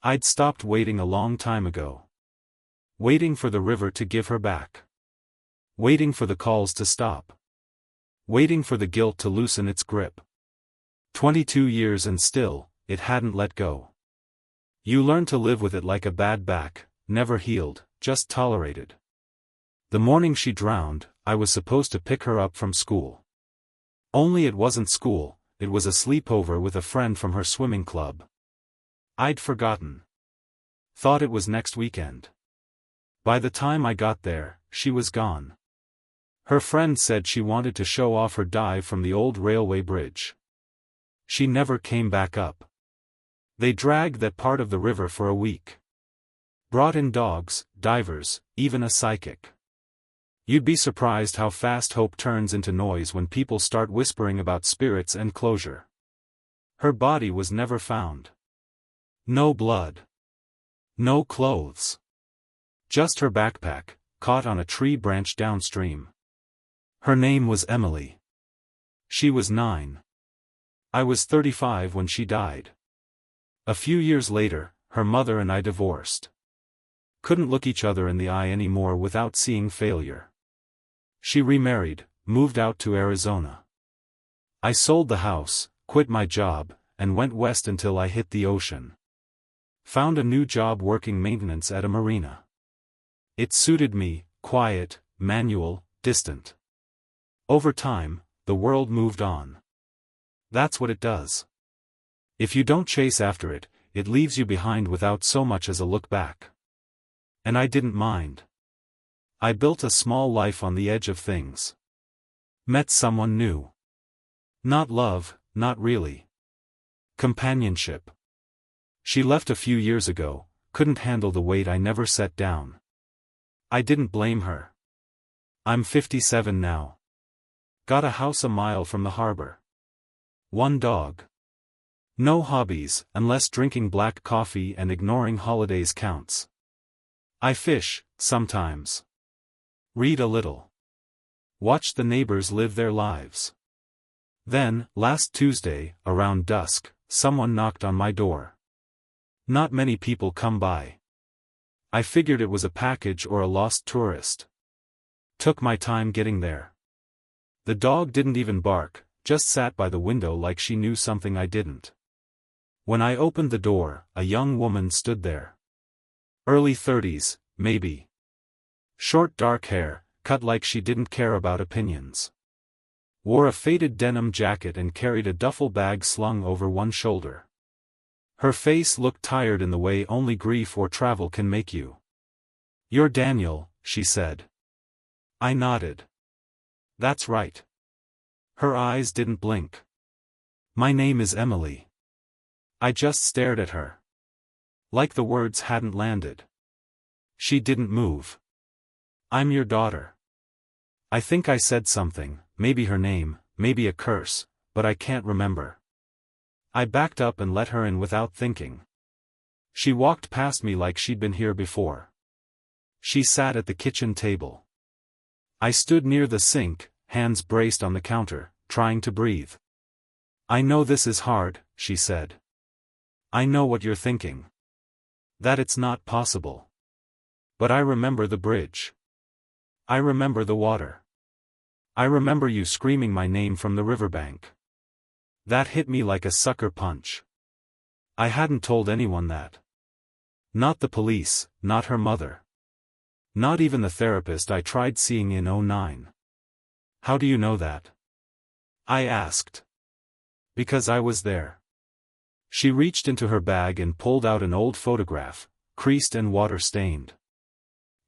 I'd stopped waiting a long time ago. Waiting for the river to give her back. Waiting for the calls to stop. Waiting for the guilt to loosen its grip. 22 years and still, it hadn't let go. You learn to live with it like a bad back, never healed, just tolerated. The morning she drowned, I was supposed to pick her up from school. Only it wasn't school, it was a sleepover with a friend from her swimming club. I'd forgotten. Thought it was next weekend. By the time I got there, she was gone. Her friend said she wanted to show off her dive from the old railway bridge. She never came back up. They dragged that part of the river for a week. Brought in dogs, divers, even a psychic. You'd be surprised how fast hope turns into noise when people start whispering about spirits and closure. Her body was never found. No blood. No clothes. Just her backpack, caught on a tree branch downstream. Her name was Emily. She was 9. I was 35 when she died. A few years later, her mother and I divorced. Couldn't look each other in the eye anymore without seeing failure. She remarried, moved out to Arizona. I sold the house, quit my job, and went west until I hit the ocean. Found a new job working maintenance at a marina. It suited me, quiet, manual, distant. Over time, the world moved on. That's what it does. If you don't chase after it, it leaves you behind without so much as a look back. And I didn't mind. I built a small life on the edge of things. Met someone new. Not love, not really. Companionship. She left a few years ago, couldn't handle the weight I never set down. I didn't blame her. I'm 57 now. Got a house a mile from the harbor. 1 dog. No hobbies, unless drinking black coffee and ignoring holidays counts. I fish, sometimes. Read a little. Watch the neighbors live their lives. Then, last Tuesday, around dusk, someone knocked on my door. Not many people come by. I figured it was a package or a lost tourist. Took my time getting there. The dog didn't even bark, just sat by the window like she knew something I didn't. When I opened the door, a young woman stood there. Early 30s, maybe. Short dark hair, cut like she didn't care about opinions. Wore a faded denim jacket and carried a duffel bag slung over one shoulder. Her face looked tired in the way only grief or travel can make you. "You're Daniel," she said. I nodded. "That's right." Her eyes didn't blink. "My name is Emily." I just stared at her. Like the words hadn't landed. She didn't move. "I'm your daughter." I think I said something, maybe her name, maybe a curse, but I can't remember. I backed up and let her in without thinking. She walked past me like she'd been here before. She sat at the kitchen table. I stood near the sink, hands braced on the counter, trying to breathe. "I know this is hard," she said. "I know what you're thinking. That it's not possible. But I remember the bridge. I remember the water. I remember you screaming my name from the riverbank. That hit me like a sucker punch. I hadn't told anyone that. Not the police, not her mother. Not even the therapist I tried seeing in '09. "How do you know that?" I asked. "Because I was there." She reached into her bag and pulled out an old photograph, creased and water-stained.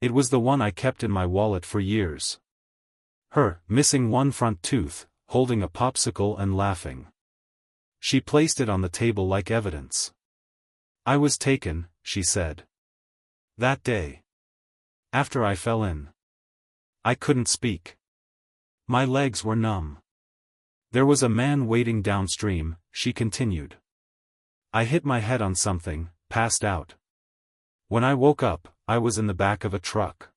It was the one I kept in my wallet for years. Her, missing one front tooth, holding a popsicle and laughing. She placed it on the table like evidence. "I was taken," she said. "That day. After I fell in. I couldn't speak. My legs were numb. There was a man waiting downstream," she continued. "I hit my head on something, passed out. When I woke up, I was in the back of a truck.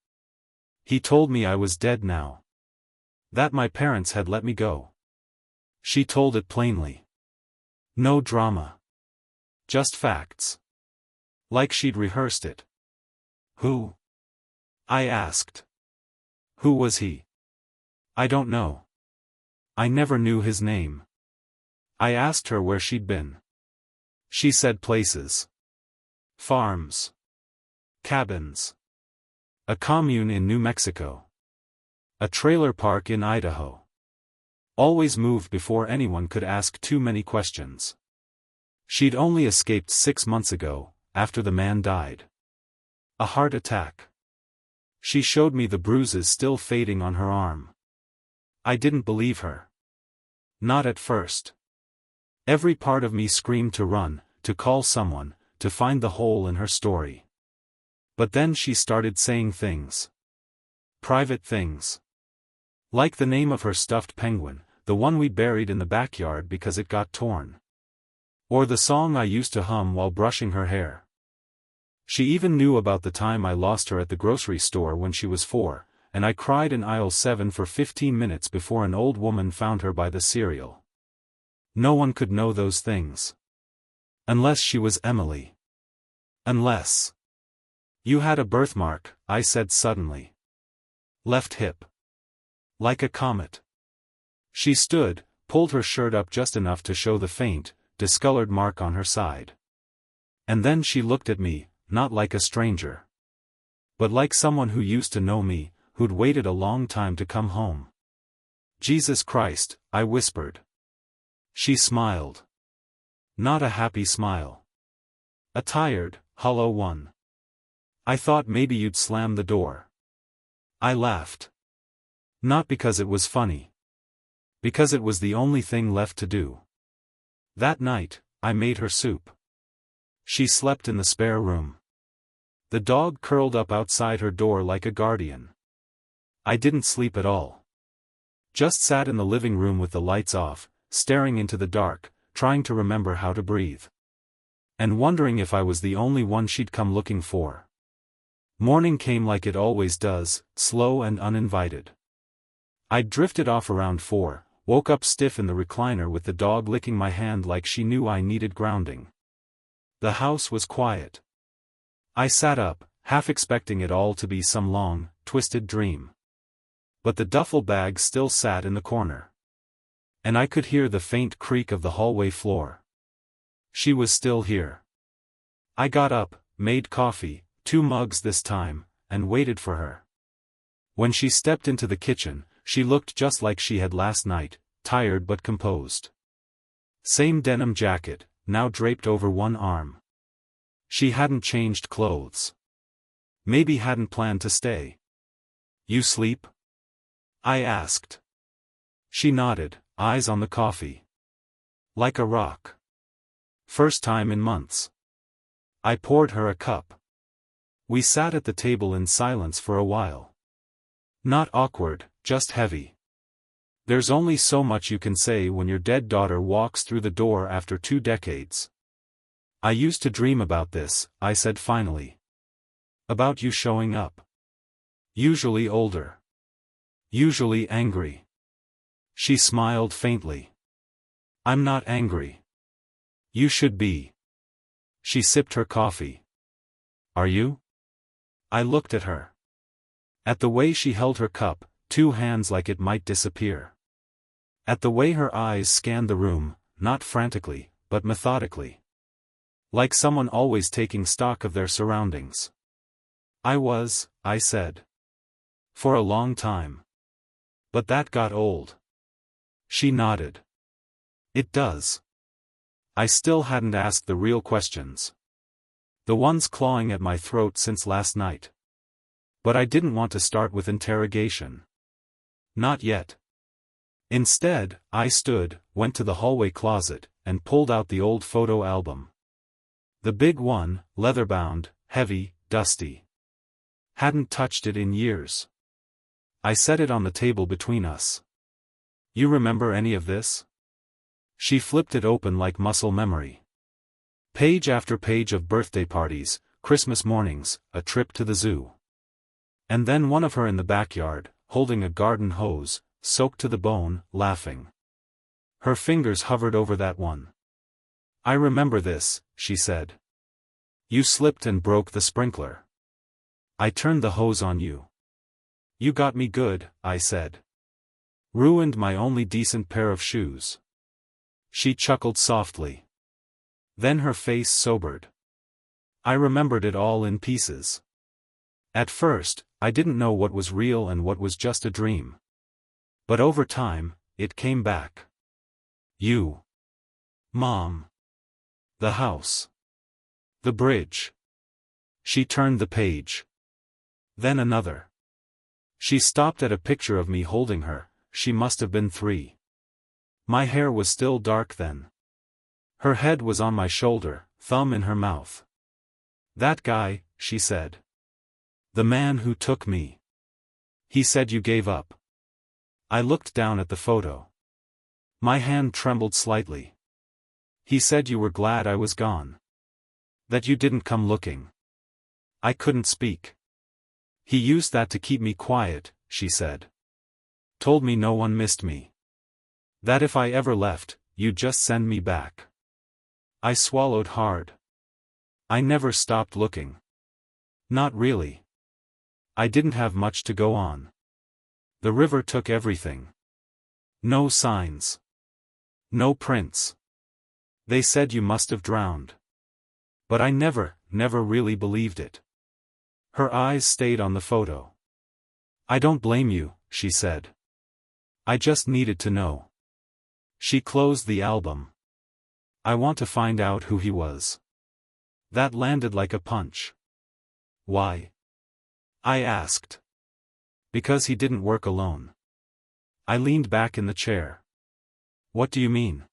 He told me I was dead now. That my parents had let me go." She told it plainly. No drama. Just facts. Like she'd rehearsed it. Who? I asked. Who was he? I don't know. I never knew his name. I asked her where she'd been. She said places. Farms. Cabins. A commune in New Mexico. A trailer park in Idaho. Always moved before anyone could ask too many questions. She'd only escaped 6 months ago, after the man died. A heart attack. She showed me the bruises still fading on her arm. I didn't believe her. Not at first. Every part of me screamed to run, to call someone, to find the hole in her story. But then she started saying things. Private things. Like the name of her stuffed penguin, the one we buried in the backyard because it got torn. Or the song I used to hum while brushing her hair. She even knew about the time I lost her at the grocery store when she was 4, and I cried in aisle 7 for 15 minutes before an old woman found her by the cereal. No one could know those things. Unless she was Emily. Unless. You had a birthmark, I said suddenly. Left hip. Like a comet. She stood, pulled her shirt up just enough to show the faint, discolored mark on her side. And then she looked at me, not like a stranger. But like someone who used to know me, who'd waited a long time to come home. Jesus Christ, I whispered. She smiled. Not a happy smile. A tired, hollow one. I thought maybe you'd slam the door. I laughed. Not because it was funny. Because it was the only thing left to do. That night, I made her soup. She slept in the spare room. The dog curled up outside her door like a guardian. I didn't sleep at all. Just sat in the living room with the lights off, staring into the dark, trying to remember how to breathe. And wondering if I was the only one she'd come looking for. Morning came like it always does, slow and uninvited. I'd drifted off around 4, woke up stiff in the recliner with the dog licking my hand like she knew I needed grounding. The house was quiet. I sat up, half expecting it all to be some long, twisted dream. But the duffel bag still sat in the corner. And I could hear the faint creak of the hallway floor. She was still here. I got up, made coffee, 2 mugs this time, and waited for her. When she stepped into the kitchen, she looked just like she had last night, tired but composed. Same denim jacket, now draped over one arm. She hadn't changed clothes. Maybe hadn't planned to stay. You sleep? I asked. She nodded, eyes on the coffee. Like a rock. First time in months. I poured her a cup. We sat at the table in silence for a while. Not awkward, just heavy. There's only so much you can say when your dead daughter walks through the door after 2 decades. I used to dream about this, I said finally. About you showing up. Usually older. Usually angry. She smiled faintly. I'm not angry. You should be. She sipped her coffee. Are you? I looked at her. At the way she held her cup, 2 hands like it might disappear. At the way her eyes scanned the room, not frantically, but methodically. Like someone always taking stock of their surroundings. I said. For a long time. But that got old. She nodded. It does. I still hadn't asked the real questions. The ones clawing at my throat since last night. But I didn't want to start with interrogation. Not yet. Instead, I stood, went to the hallway closet, and pulled out the old photo album. The big one, leather-bound, heavy, dusty. Hadn't touched it in years. I set it on the table between us. You remember any of this? She flipped it open like muscle memory. Page after page of birthday parties, Christmas mornings, a trip to the zoo. And then one of her in the backyard, holding a garden hose, soaked to the bone, laughing. Her fingers hovered over that one. I remember this, she said. You slipped and broke the sprinkler. I turned the hose on you. You got me good, I said. Ruined my only decent pair of shoes. She chuckled softly. Then her face sobered. I remembered it all in pieces. At first, I didn't know what was real and what was just a dream. But over time, it came back. You. Mom. The house. The bridge. She turned the page. Then another. She stopped at a picture of me holding her. She must have been 3. My hair was still dark then. Her head was on my shoulder, thumb in her mouth. That guy, she said. The man who took me. He said you gave up. I looked down at the photo. My hand trembled slightly. He said you were glad I was gone. That you didn't come looking. I couldn't speak. He used that to keep me quiet, she said. Told me no one missed me. That if I ever left, you'd just send me back. I swallowed hard. I never stopped looking. Not really. I didn't have much to go on. The river took everything. No signs. No prints. They said you must have drowned. But I never really believed it. Her eyes stayed on the photo. I don't blame you, she said. I just needed to know. She closed the album. I want to find out who he was. That landed like a punch. Why? I asked. Because he didn't work alone. I leaned back in the chair. What do you mean?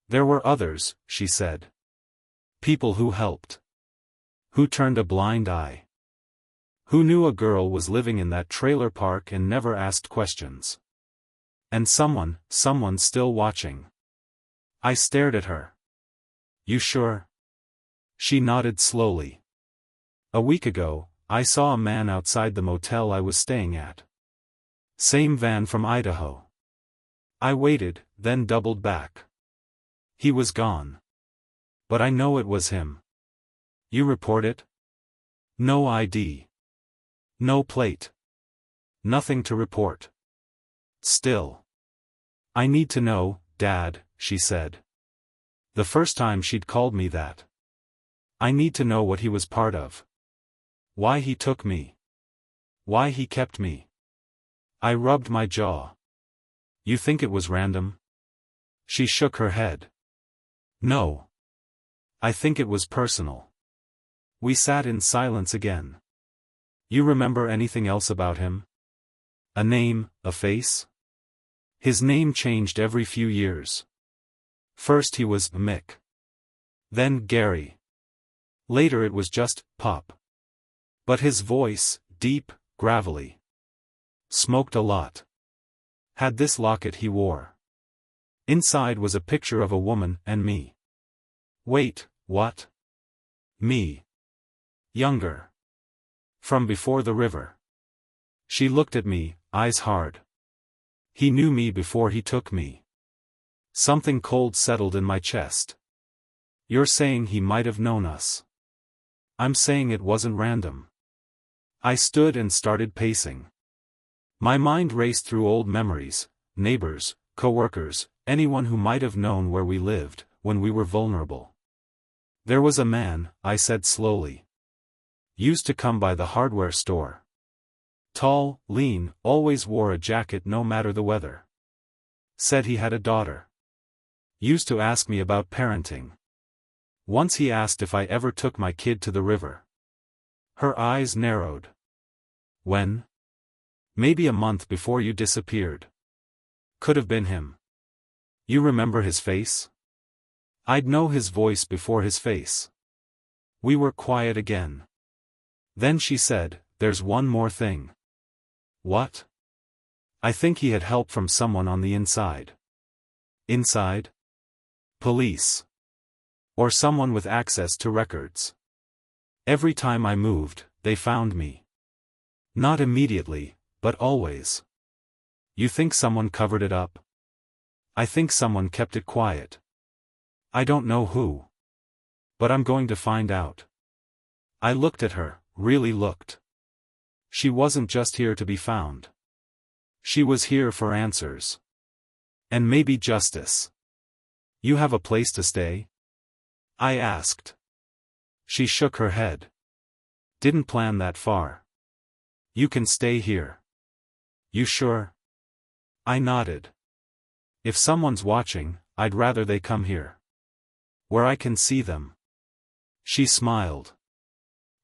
There were others, she said. People who helped. Who turned a blind eye. Who knew a girl was living in that trailer park and never asked questions. And someone still watching. I stared at her. You sure? She nodded slowly. A week ago, I saw a man outside the motel I was staying at. Same van from Idaho. I waited, then doubled back. He was gone. But I know it was him. You report it? No ID. No plate. Nothing to report. Still. I need to know, Dad, she said. The first time she'd called me that. I need to know what he was part of. Why he took me. Why he kept me. I rubbed my jaw. You think it was random? She shook her head. No. I think it was personal. We sat in silence again. You remember anything else about him? A name, a face? His name changed every few years. First he was Mick. Then Gary. Later it was just Pop. But his voice, deep, gravelly. Smoked a lot. Had this locket he wore. Inside was a picture of a woman and me. Wait, what? Me. Younger. From before the river. She looked at me, eyes hard. He knew me before he took me. Something cold settled in my chest. You're saying he might have known us. I'm saying it wasn't random. I stood and started pacing. My mind raced through old memories, neighbors, co-workers, anyone who might have known where we lived, when we were vulnerable. There was a man, I said slowly. Used to come by the hardware store. Tall, lean, always wore a jacket no matter the weather. Said he had a daughter. Used to ask me about parenting. Once he asked if I ever took my kid to the river. Her eyes narrowed. When? Maybe a month before you disappeared. Could have been him. You remember his face? I'd know his voice before his face. We were quiet again. Then she said, there's one more thing. What? I think he had help from someone on the inside. Inside? Police. Or someone with access to records. Every time I moved, they found me. Not immediately, but always. You think someone covered it up? I think someone kept it quiet. I don't know who. But I'm going to find out. I looked at her, really looked. She wasn't just here to be found. She was here for answers. And maybe justice. You have a place to stay? I asked. She shook her head. Didn't plan that far. You can stay here. You sure? I nodded. If someone's watching, I'd rather they come here. Where I can see them. She smiled.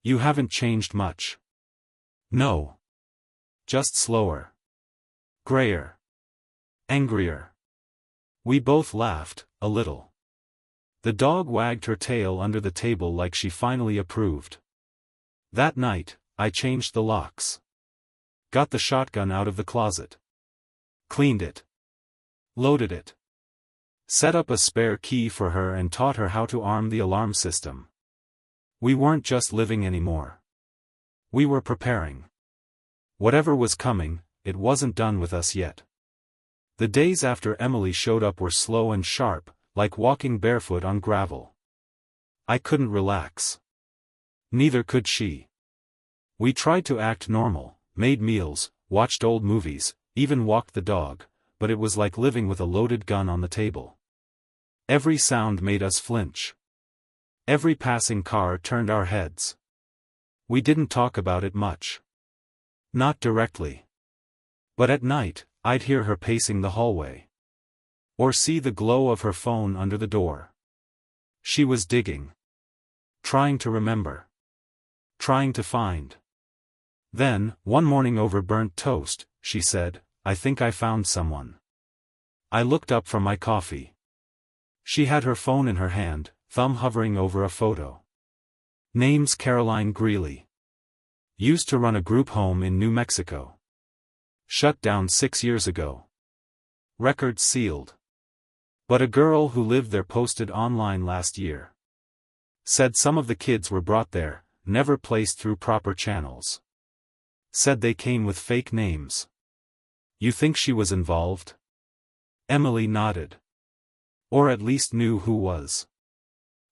You haven't changed much. No. Just slower. Grayer. Angrier. We both laughed, a little. The dog wagged her tail under the table like she finally approved. That night, I changed the locks. Got the shotgun out of the closet. Cleaned it. Loaded it. Set up a spare key for her and taught her how to arm the alarm system. We weren't just living anymore. We were preparing. Whatever was coming, it wasn't done with us yet. The days after Emily showed up were slow and sharp, like walking barefoot on gravel. I couldn't relax. Neither could she. We tried to act normal, made meals, watched old movies, even walked the dog, but it was like living with a loaded gun on the table. Every sound made us flinch. Every passing car turned our heads. We didn't talk about it much. Not directly. But at night, I'd hear her pacing the hallway. Or see the glow of her phone under the door. She was digging. Trying to remember. Trying to find. Then, one morning over burnt toast, she said, I think I found someone. I looked up from my coffee. She had her phone in her hand, thumb hovering over a photo. Name's Caroline Greeley. Used to run a group home in New Mexico. Shut down 6 years ago. Records sealed. But a girl who lived there posted online last year. Said some of the kids were brought there, never placed through proper channels. Said they came with fake names. You think she was involved? Emily nodded. Or at least knew who was.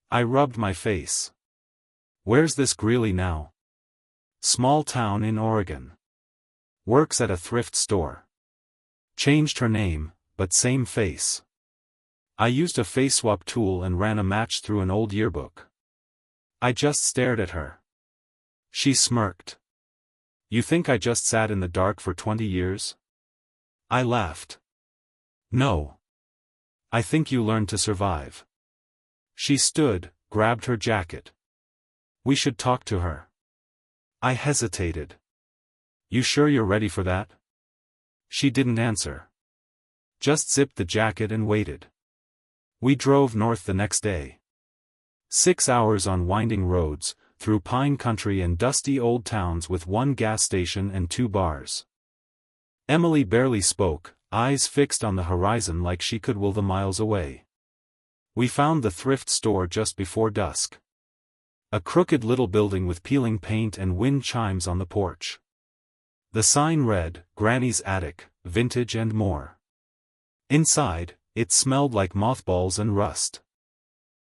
I rubbed my face. Where's this Greeley now? Small town in Oregon. Works at a thrift store. Changed her name, but same face. I used a face swap tool and ran a match through an old yearbook. I just stared at her. She smirked. You think I just sat in the dark for 20 years? I laughed. No. I think you learned to survive. She stood, grabbed her jacket. We should talk to her. I hesitated. You sure you're ready for that? She didn't answer. Just zipped the jacket and waited. We drove north the next day. 6 hours on winding roads, through pine country and dusty old towns with one gas station and 2 bars. Emily barely spoke, eyes fixed on the horizon like she could will the miles away. We found the thrift store just before dusk. A crooked little building with peeling paint and wind chimes on the porch. The sign read, Granny's Attic, Vintage and More. Inside, it smelled like mothballs and rust.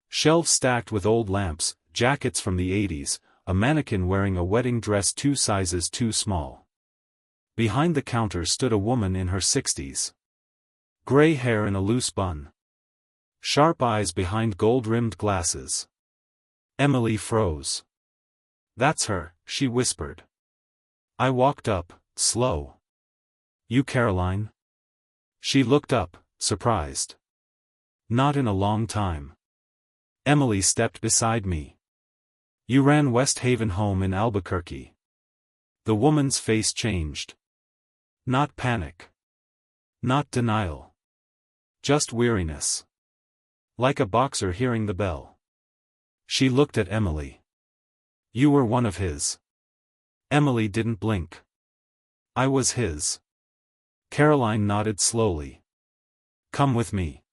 Shelves stacked with old lamps, jackets from the 80s, a mannequin wearing a wedding dress 2 sizes too small. Behind the counter stood a woman in her 60s. Gray hair in a loose bun. Sharp eyes behind gold-rimmed glasses. Emily froze. That's her, she whispered. I walked up, slow. You Caroline? She looked up, surprised. Not in a long time. Emily stepped beside me. You ran West Haven home in Albuquerque. The woman's face changed. Not panic. Not denial. Just weariness. Like a boxer hearing the bell. She looked at Emily. You were one of his. Emily didn't blink. I was his. Caroline nodded slowly. Come with me.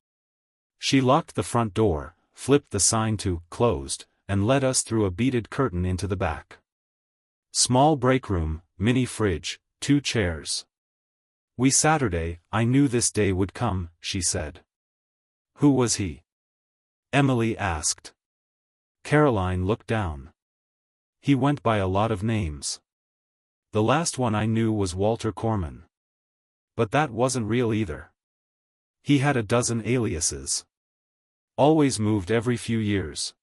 She locked the front door, flipped the sign to closed, and led us through a beaded curtain into the back. Small break room, mini fridge, 2 chairs. Saturday, I knew this day would come, she said. Who was he? Emily asked. Caroline looked down. He went by a lot of names. The last one I knew was Walter Corman. But that wasn't real either. He had a dozen aliases. Always moved every few years.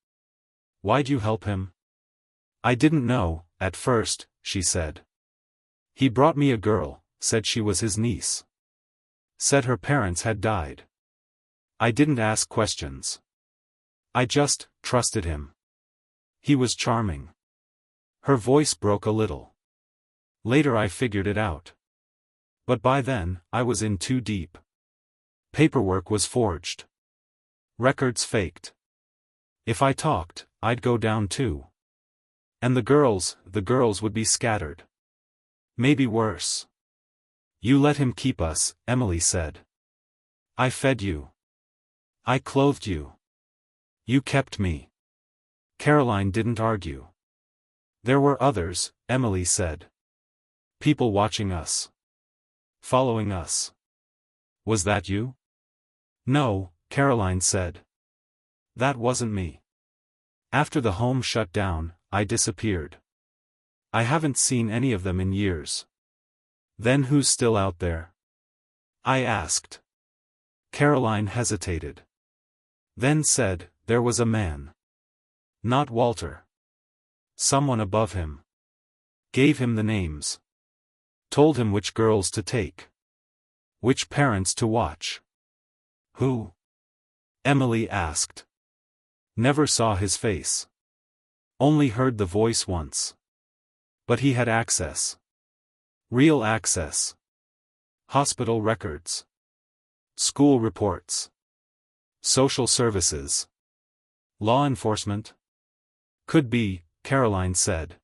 Why'd you help him? I didn't know, at first, she said. He brought me a girl, said she was his niece. Said her parents had died. I didn't ask questions. I just trusted him. He was charming. Her voice broke a little. Later I figured it out. But by then, I was in too deep. Paperwork was forged. Records faked. If I talked, I'd go down too. And the girls would be scattered. Maybe worse. You let him keep us, Emily said. I fed you. I clothed you. You kept me. Caroline didn't argue. There were others, Emily said. People watching us. Following us. Was that you? No, Caroline said. That wasn't me. After the home shut down, I disappeared. I haven't seen any of them in years. Then who's still out there? I asked. Caroline hesitated. Then said, there was a man. Not Walter. Someone above him. Gave him the names. Told him which girls to take. Which parents to watch. Who? Emily asked. Never saw his face. Only heard the voice once. But he had access. Real access. Hospital records. School reports. Social services. Law enforcement. Could be, Caroline said.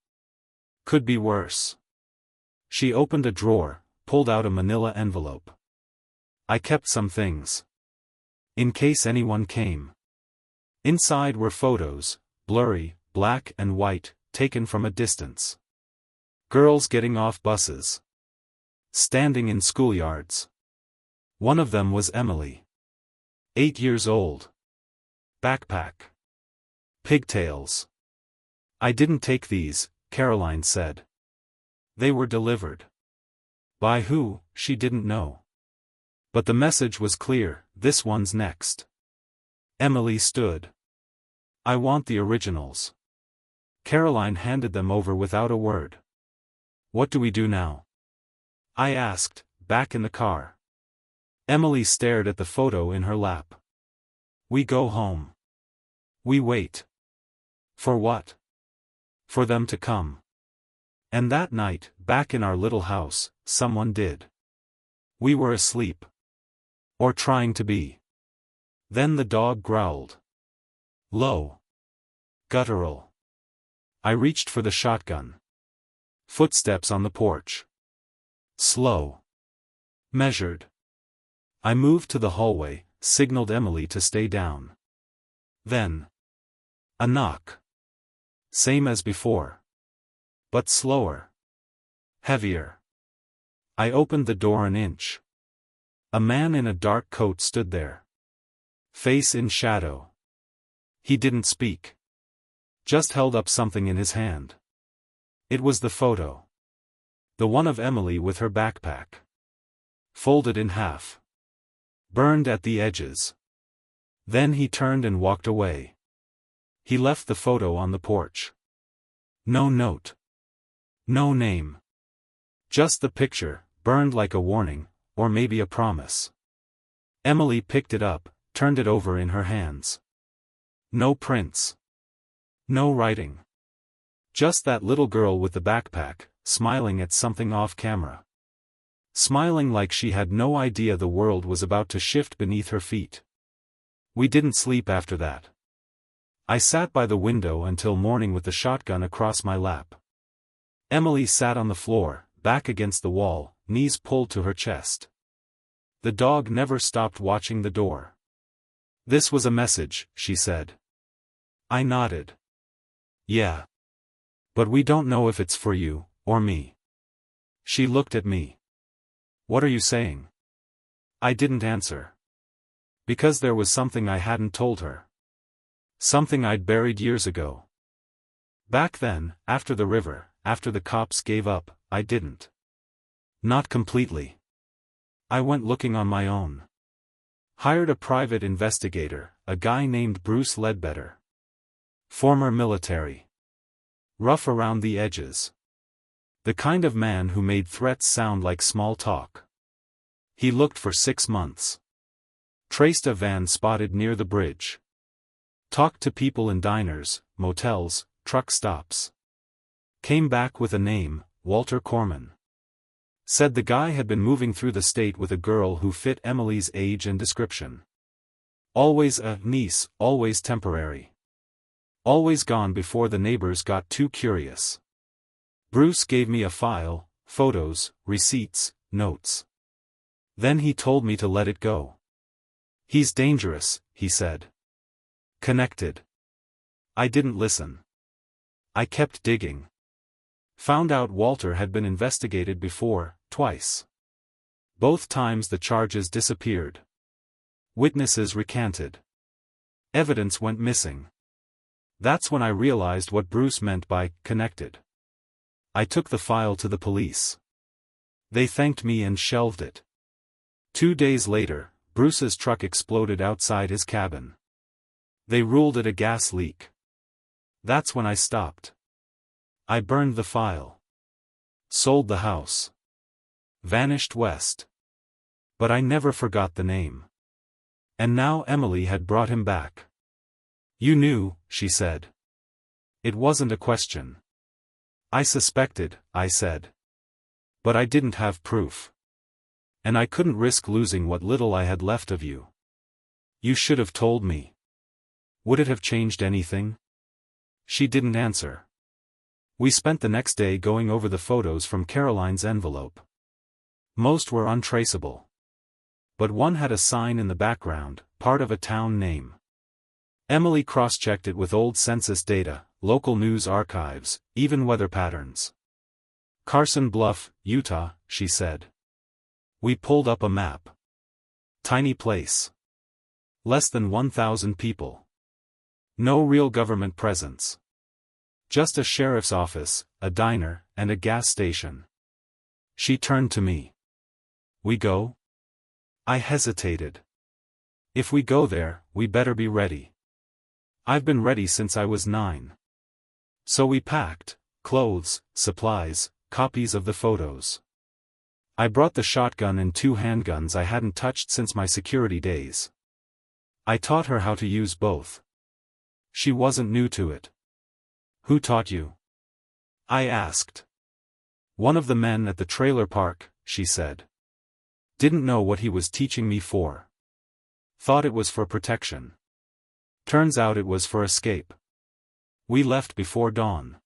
Could be worse. She opened a drawer, pulled out a manila envelope. I kept some things. In case anyone came. Inside were photos, blurry, black and white, taken from a distance. Girls getting off buses. Standing in schoolyards. One of them was Emily. 8 years old. Backpack. Pigtails. I didn't take these, Caroline said. They were delivered. By who, she didn't know. But the message was clear, this one's next. Emily stood. I want the originals. Caroline handed them over without a word. What do we do now? I asked, back in the car. Emily stared at the photo in her lap. We go home. We wait. For what? For them to come. And that night, back in our little house, someone did. We were asleep. Or trying to be. Then the dog growled. Low. Guttural. I reached for the shotgun. Footsteps on the porch. Slow. Measured. I moved to the hallway, signaled Emily to stay down. Then. A knock. Same as before. But slower. Heavier. I opened the door an inch. A man in a dark coat stood there. Face in shadow. He didn't speak. Just held up something in his hand. It was the photo. The one of Emily with her backpack. Folded in half. Burned at the edges. Then he turned and walked away. He left the photo on the porch. No note. No name. Just the picture, burned like a warning, or maybe a promise. Emily picked it up, turned it over in her hands. No prints. No writing. Just that little girl with the backpack, smiling at something off camera. Smiling like she had no idea the world was about to shift beneath her feet. We didn't sleep after that. I sat by the window until morning with the shotgun across my lap. Emily sat on the floor, back against the wall, knees pulled to her chest. The dog never stopped watching the door. This was a message, she said. I nodded. Yeah. But we don't know if it's for you, or me. She looked at me. What are you saying? I didn't answer. Because there was something I hadn't told her. Something I'd buried years ago. Back then, after the river, after the cops gave up, I didn't. Not completely. I went looking on my own. Hired a private investigator, a guy named Bruce Ledbetter. Former military. Rough around the edges. The kind of man who made threats sound like small talk. He looked for 6 months. Traced a van spotted near the bridge. Talked to people in diners, motels, truck stops. Came back with a name, Walter Corman. Said the guy had been moving through the state with a girl who fit Emily's age and description. Always a niece, always temporary. Always gone before the neighbors got too curious. Bruce gave me a file, photos, receipts, notes. Then he told me to let it go. He's dangerous, he said. Connected. I didn't listen. I kept digging. Found out Walter had been investigated before, twice. Both times the charges disappeared. Witnesses recanted. Evidence went missing. That's when I realized what Bruce meant by connected. I took the file to the police. They thanked me and shelved it. 2 days later, Bruce's truck exploded outside his cabin. They ruled it a gas leak. That's when I stopped. I burned the file. Sold the house. Vanished west. But I never forgot the name. And now Emily had brought him back. You knew, she said. It wasn't a question. I suspected, I said. But I didn't have proof. And I couldn't risk losing what little I had left of you. You should have told me. Would it have changed anything? She didn't answer. We spent the next day going over the photos from Caroline's envelope. Most were untraceable. But one had a sign in the background, part of a town name. Emily cross-checked it with old census data, local news archives, even weather patterns. Carson Bluff, Utah, she said. We pulled up a map. Tiny place. Less than 1,000 people. No real government presence. Just a sheriff's office, a diner, and a gas station. She turned to me. We go? I hesitated. If we go there, we better be ready. I've been ready since I was 9. So we packed, clothes, supplies, copies of the photos. I brought the shotgun and 2 handguns I hadn't touched since my security days. I taught her how to use both. She wasn't new to it. Who taught you? I asked. One of the men at the trailer park, she said. Didn't know what he was teaching me for. Thought it was for protection. Turns out it was for escape. We left before dawn.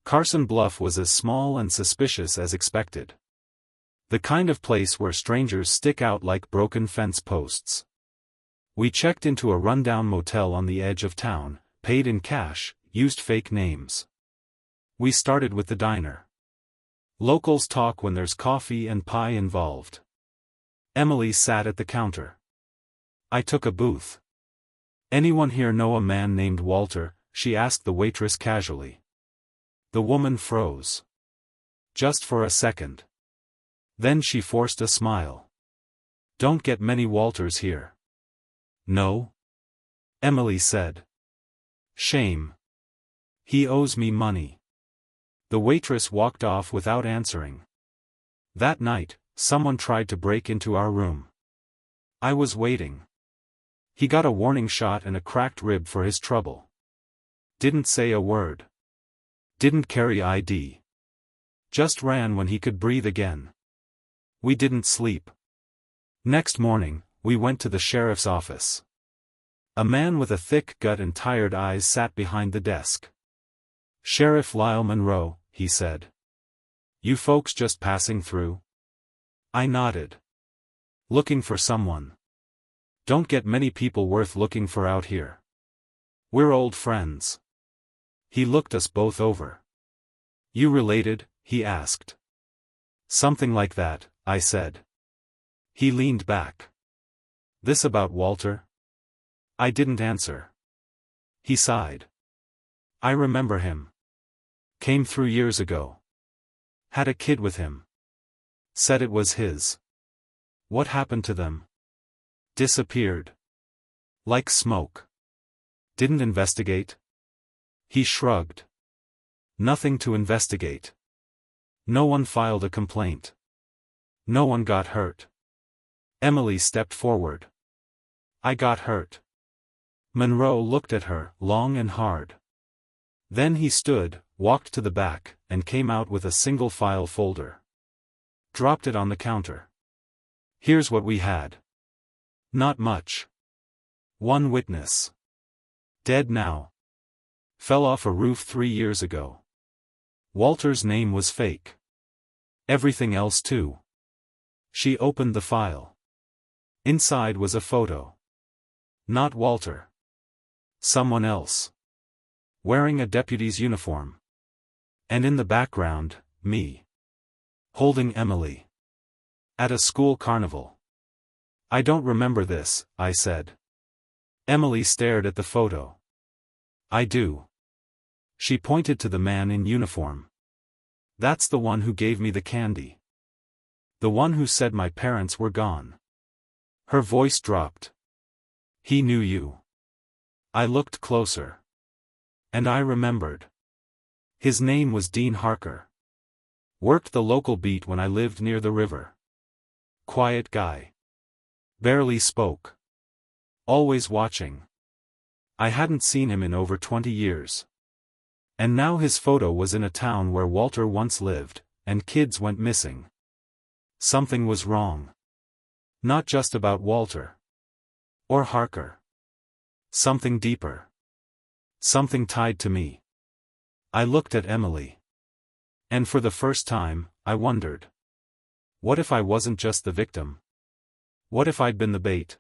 Carson Bluff was as small and suspicious as expected. The kind of place where strangers stick out like broken fence posts. We checked into a rundown motel on the edge of town, paid in cash, used fake names. We started with the diner. Locals talk when there's coffee and pie involved. Emily sat at the counter. I took a booth. Anyone here know a man named Walter? She asked the waitress casually. The woman froze. Just for a second. Then she forced a smile. Don't get many Walters here. No? Emily said. Shame. He owes me money. The waitress walked off without answering. That night, someone tried to break into our room. I was waiting. He got a warning shot and a cracked rib for his trouble. Didn't say a word. Didn't carry ID. Just ran when he could breathe again. We didn't sleep. Next morning, we went to the sheriff's office. A man with a thick gut and tired eyes sat behind the desk. Sheriff Lyle Monroe, he said. You folks just passing through? I nodded. Looking for someone. Don't get many people worth looking for out here. We're old friends. He looked us both over. You related? He asked. Something like that, I said. He leaned back. This about Walter? I didn't answer. He sighed. I remember him. Came through years ago. Had a kid with him. Said it was his. What happened to them? Disappeared. Like smoke. Didn't investigate? He shrugged. Nothing to investigate. No one filed a complaint. No one got hurt. Emily stepped forward. I got hurt. Monroe looked at her, long and hard. Then he stood, walked to the back, and came out with a single file folder. Dropped it on the counter. Here's what we had. Not much. One witness. Dead now. Fell off a roof 3 years ago. Walter's name was fake. Everything else too. She opened the file. Inside was a photo. Not Walter. Someone else. Wearing a deputy's uniform. And in the background, me. Holding Emily. At a school carnival. I don't remember this, I said. Emily stared at the photo. I do. She pointed to the man in uniform. That's the one who gave me the candy. The one who said my parents were gone. Her voice dropped. He knew you. I looked closer. And I remembered. His name was Dean Harker. Worked the local beat when I lived near the river. Quiet guy. Barely spoke. Always watching. I hadn't seen him in over 20 years. And now his photo was in a town where Walter once lived, and kids went missing. Something was wrong. Not just about Walter. Or Harker. Something deeper. Something tied to me. I looked at Emily. And for the first time, I wondered. What if I wasn't just the victim? What if I'd been the bait?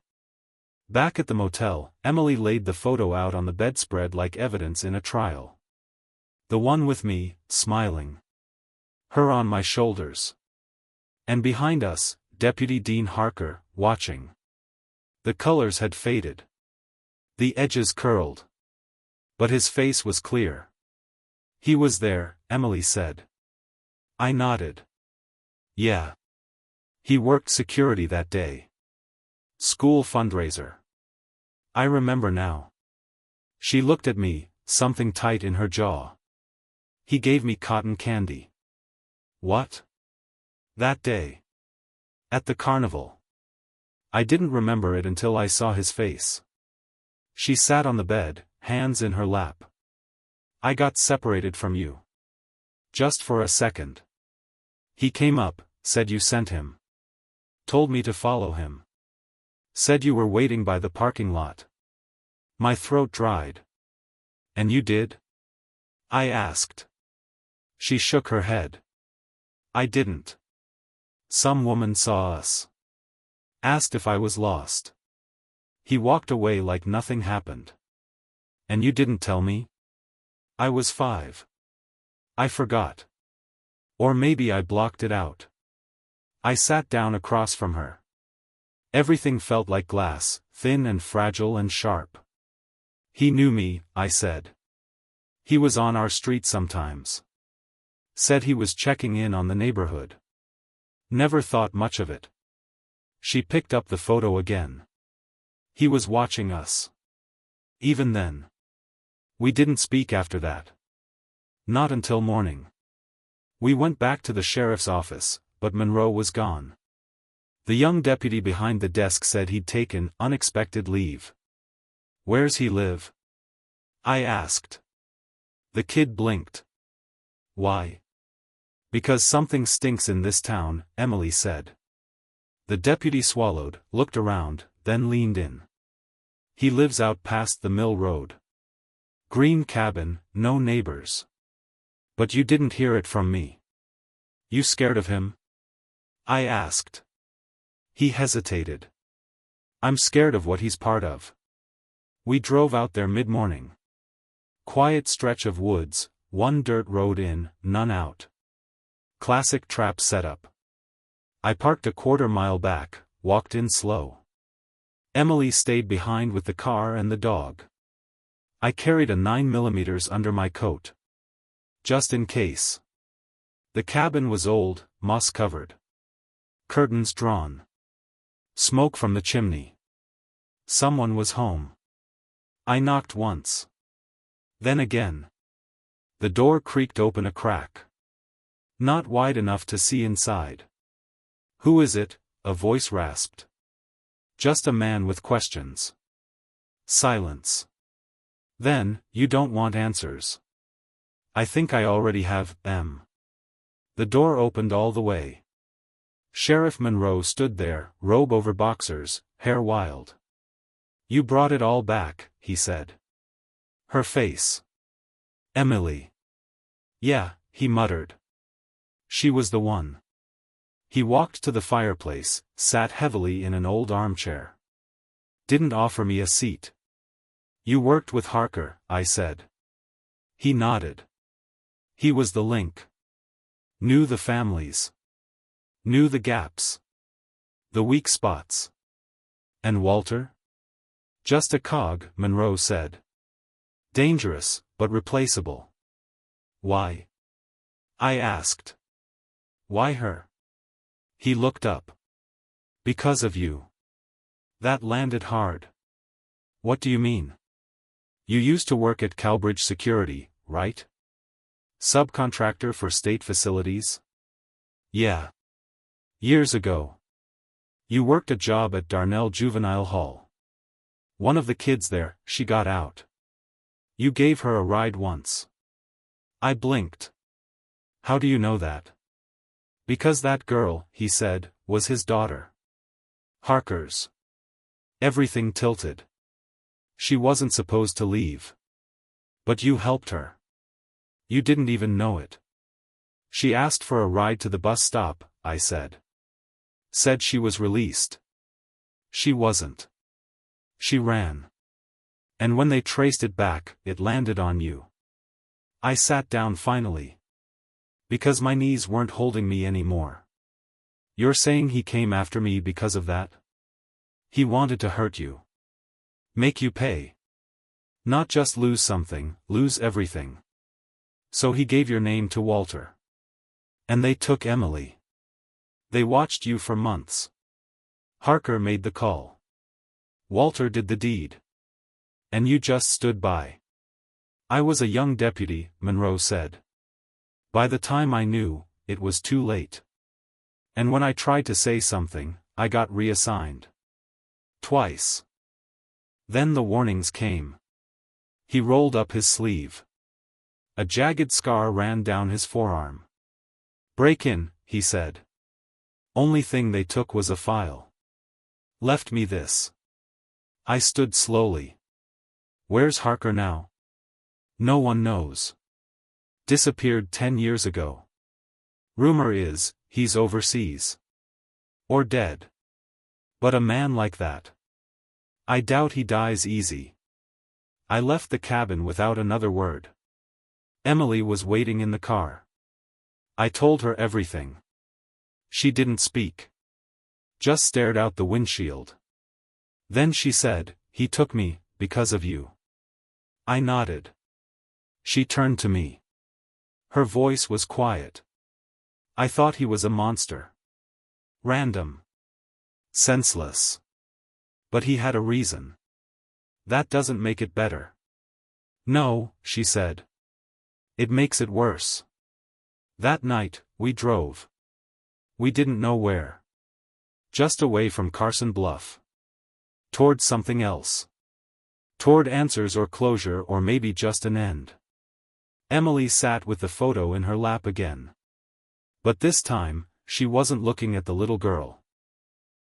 Back at the motel, Emily laid the photo out on the bedspread like evidence in a trial. The one with me, smiling. Her on my shoulders. And behind us, Deputy Dean Harker, watching. The colors had faded. The edges curled. But his face was clear. He was there, Emily said. I nodded. Yeah. He worked security that day. School fundraiser. I remember now. She looked at me, something tight in her jaw. He gave me cotton candy. What? That day. At the carnival. I didn't remember it until I saw his face. She sat on the bed, hands in her lap. I got separated from you. Just for a second. He came up, said you sent him. Told me to follow him. Said you were waiting by the parking lot. My throat dried. And you did? I asked. She shook her head. I didn't. Some woman saw us. Asked if I was lost. He walked away like nothing happened. And you didn't tell me? I was 5. I forgot. Or maybe I blocked it out. I sat down across from her. Everything felt like glass, thin and fragile and sharp. He knew me, I said. He was on our street sometimes. Said he was checking in on the neighborhood. Never thought much of it. She picked up the photo again. He was watching us. Even then. We didn't speak after that. Not until morning. We went back to the sheriff's office, but Monroe was gone. The young deputy behind the desk said he'd taken unexpected leave. Where's he live? I asked. The kid blinked. Why? Because something stinks in this town, Emily said. The deputy swallowed, looked around, then leaned in. He lives out past the mill road. Green cabin, no neighbors. But you didn't hear it from me. You scared of him? I asked. He hesitated. I'm scared of what he's part of. We drove out there mid-morning. Quiet stretch of woods, one dirt road in, none out. Classic trap setup. I parked a quarter-mile back, walked in slow. Emily stayed behind with the car and the dog. I carried a 9mm under my coat. just in case. The cabin was old, moss-covered. Curtains drawn. Smoke from the chimney. Someone was home. I knocked once. Then again. The door creaked open a crack. Not wide enough to see inside. "Who is it?" a voice rasped. "Just a man with questions." Silence. Then, "You don't want answers." "I think I already have them." The door opened all the way. Sheriff Monroe stood there, robe over boxers, hair wild. "You brought it all back," he said. Her face. "Emily." "Yeah," he muttered. She was the one. He walked to the fireplace, sat heavily in an old armchair. "Didn't offer me a seat." "You worked with Harker," I said. He nodded. He was the link. Knew the families. Knew the gaps. The weak spots. And Walter? "Just a cog," Monroe said. "Dangerous, but replaceable." "Why?" I asked. "Why her?" He looked up. "Because of you." That landed hard. "What do you mean?" "You used to work at Calbridge Security, right? Subcontractor for state facilities?" "Yeah. Years ago. You worked a job at Darnell Juvenile Hall. One of the kids there, she got out. You gave her a ride once." I blinked. "How do you know that?" "Because that girl," he said, "was his daughter. Harker's." Everything tilted. She wasn't supposed to leave. "But you helped her. You didn't even know it." "She asked for a ride to the bus stop," I said. "Said she was released." "She wasn't. She ran. And when they traced it back, it landed on you." I sat down finally. "Because my knees weren't holding me anymore." "You're saying he came after me because of that?" "He wanted to hurt you. Make you pay. Not just lose something, lose everything. So he gave your name to Walter. And they took Emily. They watched you for months. Harker made the call. Walter did the deed. And you just stood by." "I was a young deputy," Monroe said. "By the time I knew, it was too late. And when I tried to say something, I got reassigned. Twice. Then the warnings came." He rolled up his sleeve. A jagged scar ran down his forearm. "Break in," he said. "Only thing they took was a file. Left me this." I stood slowly. "Where's Harker now?" "No one knows. Disappeared 10 years ago. Rumor is, he's overseas. Or dead. But a man like that. I doubt he dies easy." I left the cabin without another word. Emily was waiting in the car. I told her everything. She didn't speak. Just stared out the windshield. Then she said, "He took me, because of you." I nodded. She turned to me. Her voice was quiet. "I thought he was a monster. Random. Senseless. But he had a reason. That doesn't make it better." "No," she said. "It makes it worse." That night, we drove. We didn't know where. Just away from Carson Bluff. Toward something else. Toward answers or closure, or maybe just an end. Emily sat with the photo in her lap again. But this time, she wasn't looking at the little girl.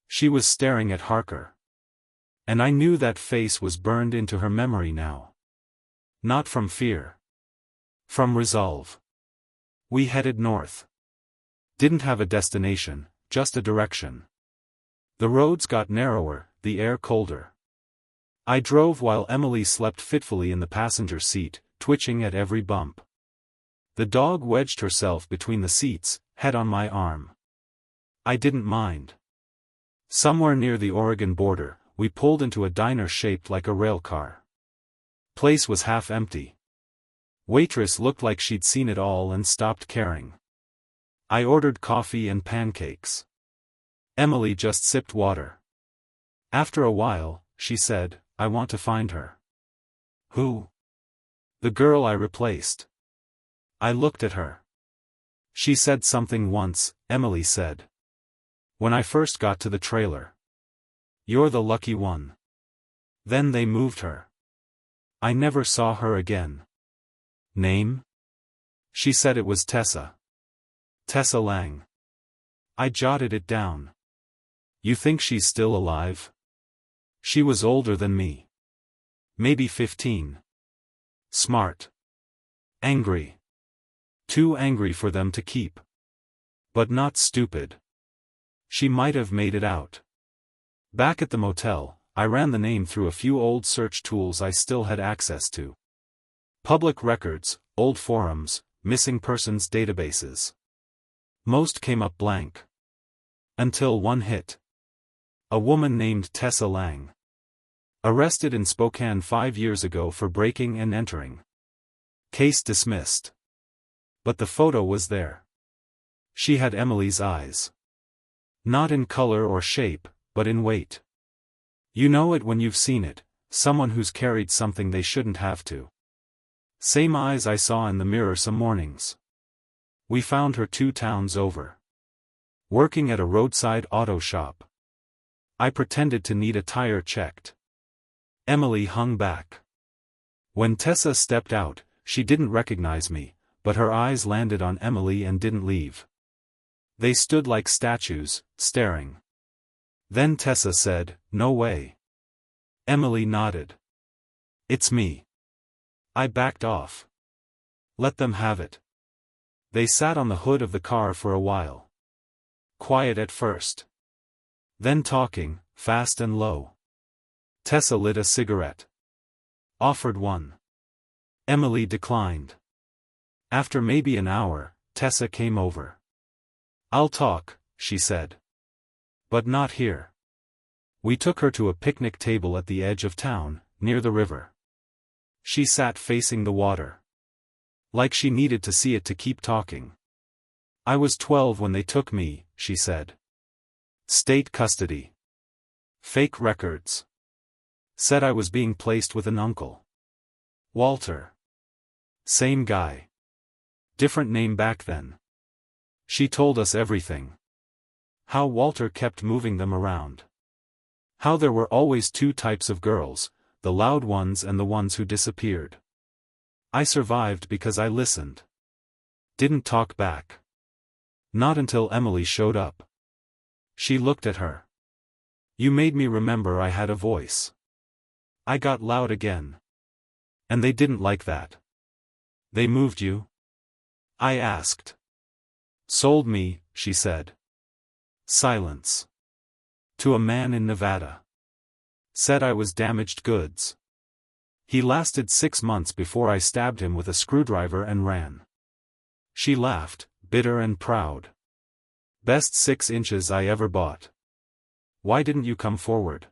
She was staring at Harker. And I knew that face was burned into her memory now. Not from fear. From resolve. We headed north. Didn't have a destination, just a direction. The roads got narrower, the air colder. I drove while Emily slept fitfully in the passenger seat, twitching at every bump. The dog wedged herself between the seats, head on my arm. I didn't mind. Somewhere near the Oregon border, we pulled into a diner shaped like a rail car. Place was half empty. Waitress looked like she'd seen it all and stopped caring. I ordered coffee and pancakes. Emily just sipped water. After a while, she said, "I want to find her." "Who?" "The girl I replaced." I looked at her. "She said something once," Emily said. "When I first got to the trailer. You're the lucky one." Then they moved her. I never saw her again. "Name?" She said it was Tessa. Tessa Lang. I jotted it down. "You think she's still alive?" She was older than me. Maybe 15. Smart. Angry. Too angry for them to keep. But not stupid. She might have made it out. Back at the motel, I ran the name through a few old search tools I still had access to. Public records, old forums, missing persons databases. Most came up blank. Until one hit. A woman named Tessa Lang. Arrested in Spokane 5 years ago for breaking and entering. Case dismissed. But the photo was there. She had Emily's eyes. Not in color or shape, but in weight. You know it when you've seen it, someone who's carried something they shouldn't have to. Same eyes I saw in the mirror some mornings. We found her 2 towns over. Working at a roadside auto shop. I pretended to need a tire checked. Emily hung back. When Tessa stepped out, she didn't recognize me, but her eyes landed on Emily and didn't leave. They stood like statues, staring. Then Tessa said, "No way." Emily nodded. "It's me." I backed off. Let them have it. They sat on the hood of the car for a while. Quiet at first. Then talking, fast and low. Tessa lit a cigarette. Offered one. Emily declined. After maybe an hour, Tessa came over. "I'll talk," she said. "But not here." We took her to a picnic table at the edge of town, near the river. She sat facing the water. Like she needed to see it to keep talking. "I was 12 when they took me," she said. "State custody. Fake records. Said I was being placed with an uncle. Walter. Same guy. Different name back then." She told us everything. How Walter kept moving them around. How there were always 2 types of girls, the loud ones and the ones who disappeared. I survived because I listened. Didn't talk back. Not until Emily showed up. She looked at her. "You made me remember I had a voice." I got loud again. "And they didn't like that." "They moved you?" I asked. "Sold me," she said. Silence. "To a man in Nevada. Said I was damaged goods. He lasted 6 months before I stabbed him with a screwdriver and ran." She laughed, bitter and proud. "Best 6 inches I ever bought." "Why didn't you come forward?"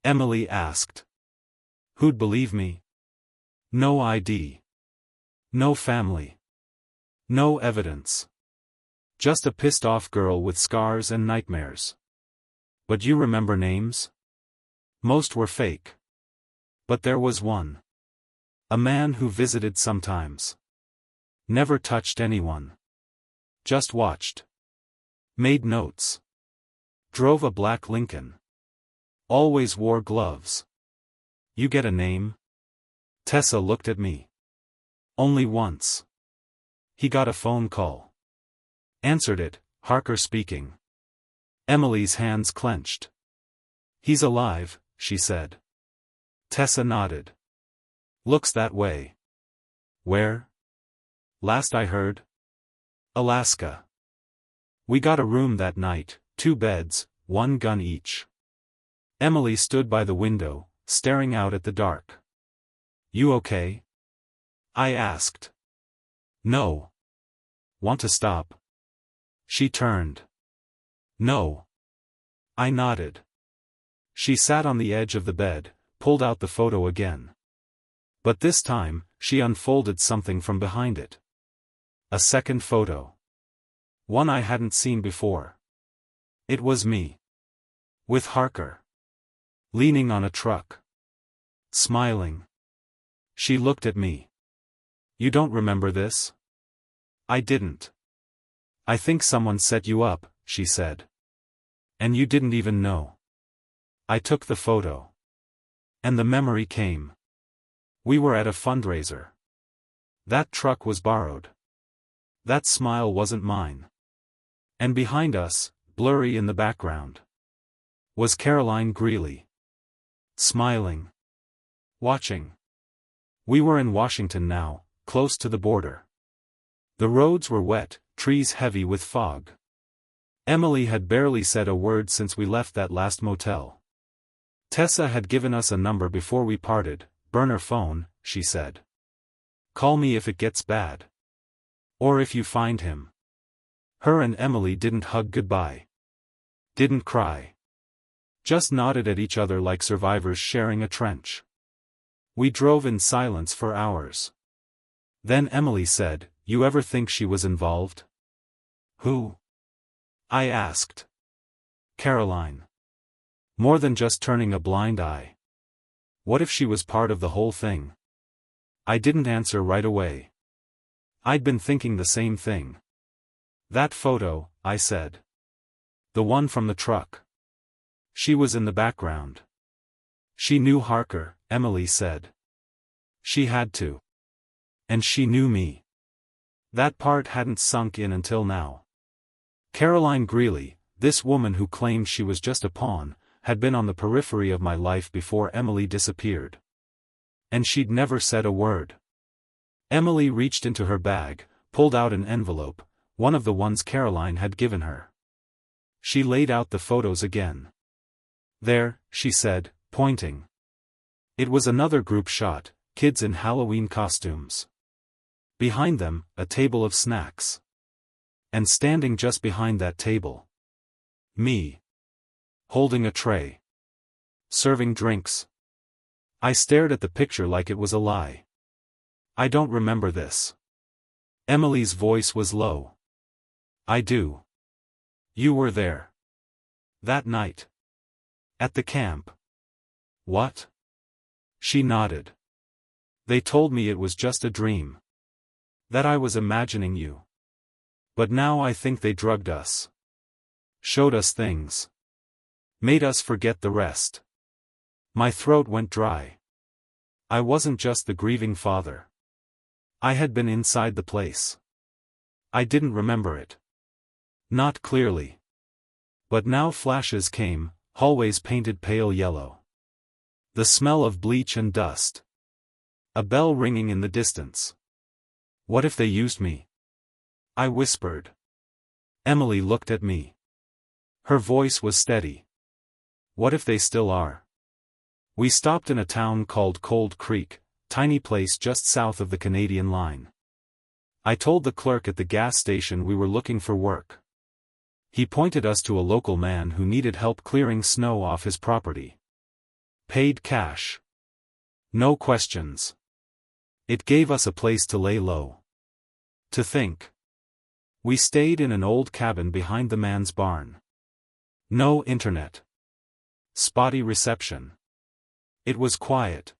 Emily asked. "Who'd believe me? No ID. No family. No evidence. Just a pissed-off girl with scars and nightmares." "But you remember names?" "Most were fake. But there was one. A man who visited sometimes. Never touched anyone. Just watched. Made notes. Drove a black Lincoln. Always wore gloves." "You get a name?" Tessa looked at me. "Only once. He got a phone call. Answered it, Harker speaking." Emily's hands clenched. "He's alive," she said. Tessa nodded. "Looks that way." "Where?" "Last I heard. Alaska. We got a room that night, 2 beds, 1 gun each." Emily stood by the window, staring out at the dark. "You okay?" I asked. "No." "Want to stop?" She turned. "No." I nodded. She sat on the edge of the bed, pulled out the photo again. But this time, she unfolded something from behind it. A second photo. One I hadn't seen before. It was me. With Harker. Leaning on a truck. Smiling. She looked at me. You don't remember this? I didn't. I think someone set you up, she said. And you didn't even know. I took the photo. And the memory came. We were at a fundraiser. That truck was borrowed. That smile wasn't mine. And behind us, blurry in the background, was Caroline Greeley. Smiling. Watching. We were in Washington now, close to the border. The roads were wet, trees heavy with fog. Emily had barely said a word since we left that last motel. Tessa had given us a number before we parted. Burner phone, she said. Call me if it gets bad. Or if you find him. Her and Emily didn't hug goodbye. Didn't cry. Just nodded at each other like survivors sharing a trench. We drove in silence for hours. Then Emily said, You ever think she was involved? Who? I asked. Caroline. More than just turning a blind eye. What if she was part of the whole thing? I didn't answer right away. I'd been thinking the same thing. That photo, I said. The one from the truck. She was in the background. She knew Harker, Emily said. She had to. And she knew me. That part hadn't sunk in until now. Caroline Greeley, this woman who claimed she was just a pawn, had been on the periphery of my life before Emily disappeared. And she'd never said a word. Emily reached into her bag, pulled out an envelope, one of the ones Caroline had given her. She laid out the photos again. There, she said, pointing. It was another group shot, kids in Halloween costumes. Behind them, a table of snacks. And standing just behind that table. Me. Holding a tray. Serving drinks. I stared at the picture like it was a lie. I don't remember this. Emily's voice was low. I do. You were there. That night. At the camp. What? She nodded. They told me it was just a dream. That I was imagining you. But now I think they drugged us. Showed us things. Made us forget the rest. My throat went dry. I wasn't just the grieving father. I had been inside the place. I didn't remember it. Not clearly. But now flashes came, hallways painted pale yellow. The smell of bleach and dust. A bell ringing in the distance. What if they used me? I whispered. Emily looked at me. Her voice was steady. What if they still are? We stopped in a town called Cold Creek, tiny place just south of the Canadian line. I told the clerk at the gas station we were looking for work. He pointed us to a local man who needed help clearing snow off his property. Paid cash. No questions. It gave us a place to lay low. To think. We stayed in an old cabin behind the man's barn. No internet. Spotty reception. It was quiet.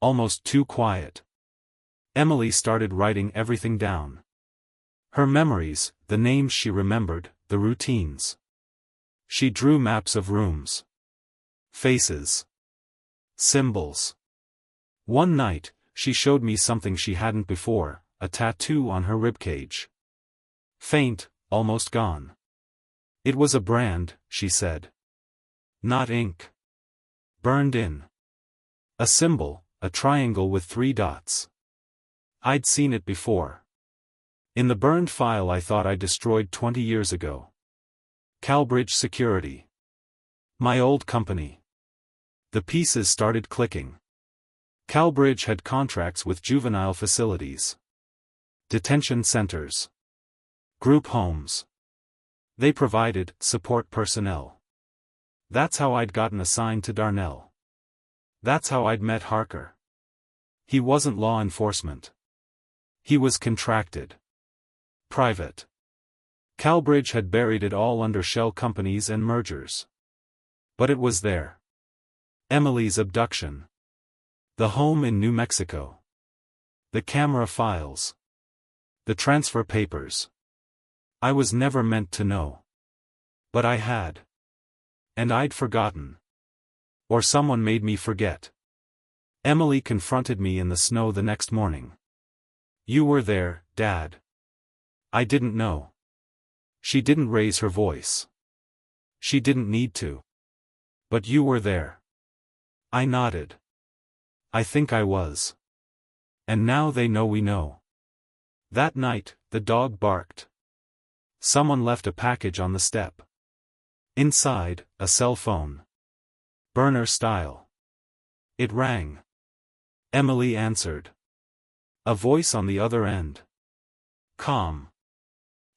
Almost too quiet. Emily started writing everything down. Her memories, the names she remembered, the routines. She drew maps of rooms. Faces. Symbols. One night, she showed me something she hadn't before, a tattoo on her ribcage. Faint, almost gone. It was a brand, she said. Not ink. Burned in. A symbol, a triangle with 3 dots. I'd seen it before. In the burned file I thought I destroyed 20 years ago. Calbridge Security. My old company. The pieces started clicking. Calbridge had contracts with juvenile facilities. Detention centers. Group homes. They provided support personnel. That's how I'd gotten assigned to Darnell. That's how I'd met Harker. He wasn't law enforcement. He was contracted. Private. Calbridge had buried it all under shell companies and mergers. But it was there. Emily's abduction. The home in New Mexico. The camera files. The transfer papers. I was never meant to know. But I had. And I'd forgotten. Or someone made me forget. Emily confronted me in the snow the next morning. You were there, Dad. I didn't know. She didn't raise her voice. She didn't need to. But you were there. I nodded. I think I was. And now they know we know. That night, the dog barked. Someone left a package on the step. Inside, a cell phone. Burner style. It rang. Emily answered. A voice on the other end. Calm.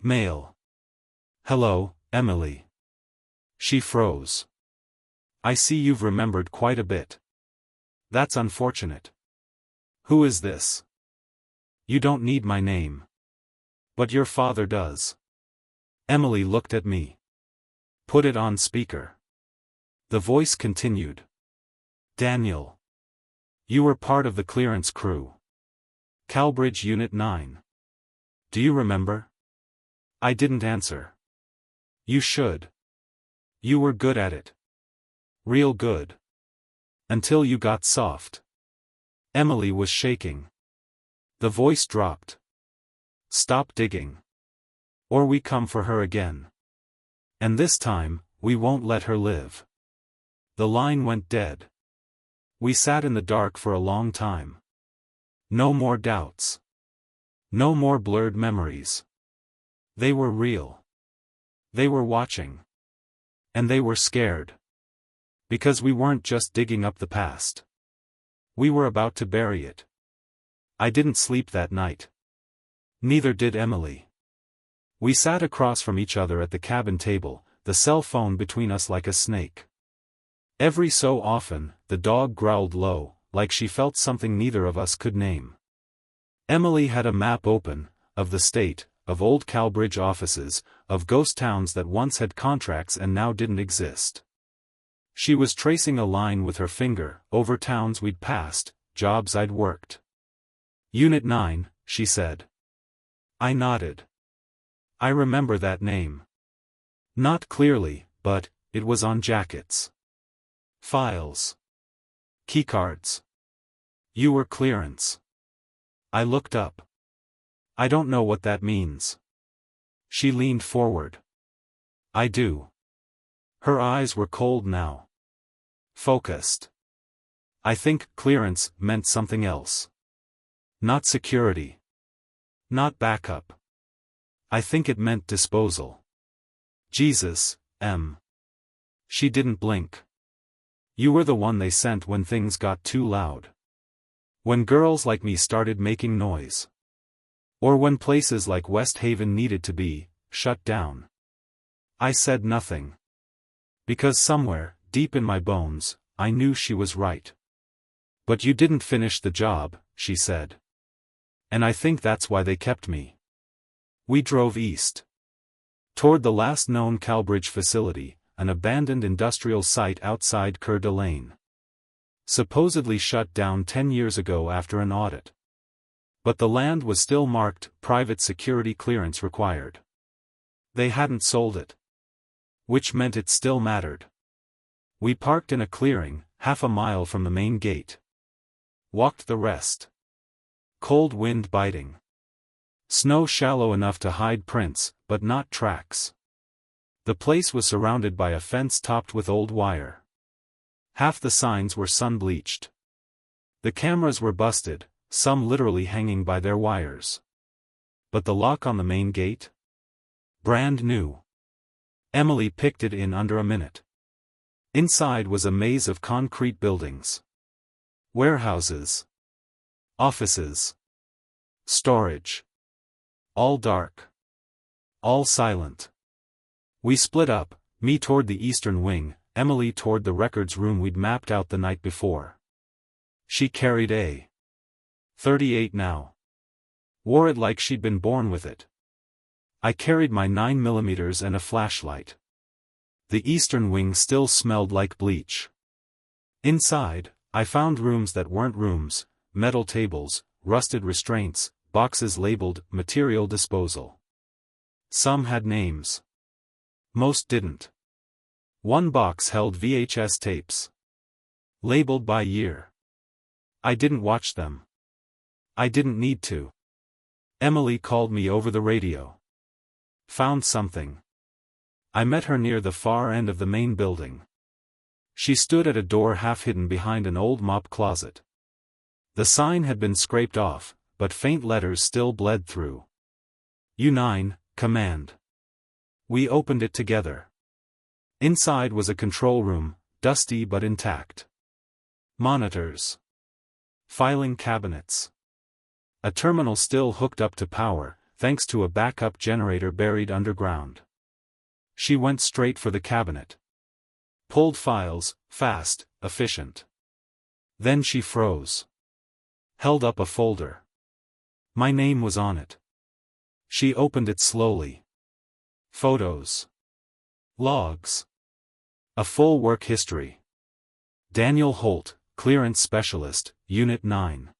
Male. Hello, Emily. She froze. I see you've remembered quite a bit. That's unfortunate. Who is this? You don't need my name. But your father does. Emily looked at me. Put it on speaker. The voice continued. Daniel. You were part of the clearance crew. Calbridge Unit 9. Do you remember? I didn't answer. You should. You were good at it. Real good. Until you got soft. Emily was shaking. The voice dropped. Stop digging. Or we come for her again. And this time, we won't let her live. The line went dead. We sat in the dark for a long time. No more doubts. No more blurred memories. They were real. They were watching. And they were scared. Because we weren't just digging up the past. We were about to bury it. I didn't sleep that night. Neither did Emily. We sat across from each other at the cabin table, the cell phone between us like a snake. Every so often, the dog growled low, like she felt something neither of us could name. Emily had a map open, of the state, of old Calbridge offices, of ghost towns that once had contracts and now didn't exist. She was tracing a line with her finger, over towns we'd passed, jobs I'd worked. Unit 9, she said. I nodded. I remember that name. Not clearly, but it was on jackets. Files. Keycards. You were clearance. I looked up. I don't know what that means. She leaned forward. I do. Her eyes were cold now. Focused. I think clearance meant something else. Not security. Not backup. I think it meant disposal. Jesus, M. She didn't blink. You were the one they sent when things got too loud. When girls like me started making noise. Or when places like West Haven needed to be shut down. I said nothing. Because somewhere, deep in my bones, I knew she was right. But you didn't finish the job, she said. And I think that's why they kept me. We drove east. Toward the last known Calbridge facility, an abandoned industrial site outside Coeur d'Alene. Supposedly shut down 10 years ago after an audit. But the land was still marked, private security clearance required. They hadn't sold it. Which meant it still mattered. We parked in a clearing, half a mile from the main gate. Walked the rest. Cold wind biting. Snow shallow enough to hide prints, but not tracks. The place was surrounded by a fence topped with old wire. Half the signs were sun-bleached. The cameras were busted, some literally hanging by their wires. But the lock on the main gate? Brand new. Emily picked it in under a minute. Inside was a maze of concrete buildings. Warehouses. Offices. Storage. All dark. All silent. We split up, me toward the eastern wing, Emily toward the records room we'd mapped out the night before. She carried a 38 now. Wore it like she'd been born with it. I carried my 9mm and a flashlight. The eastern wing still smelled like bleach. Inside, I found rooms that weren't rooms, metal tables, rusted restraints, boxes labeled material disposal. Some had names. Most didn't. One box held VHS tapes. Labeled by year. I didn't watch them. I didn't need to. Emily called me over the radio. Found something. I met her near the far end of the main building. She stood at a door half hidden behind an old mop closet. The sign had been scraped off, but faint letters still bled through. U9, command. We opened it together. Inside was a control room, dusty but intact. Monitors. Filing cabinets. A terminal still hooked up to power, thanks to a backup generator buried underground. She went straight for the cabinet. Pulled files, fast, efficient. Then she froze. Held up a folder. My name was on it. She opened it slowly. Photos. Logs. A full work history. Daniel Holt, Clearance Specialist, Unit 9.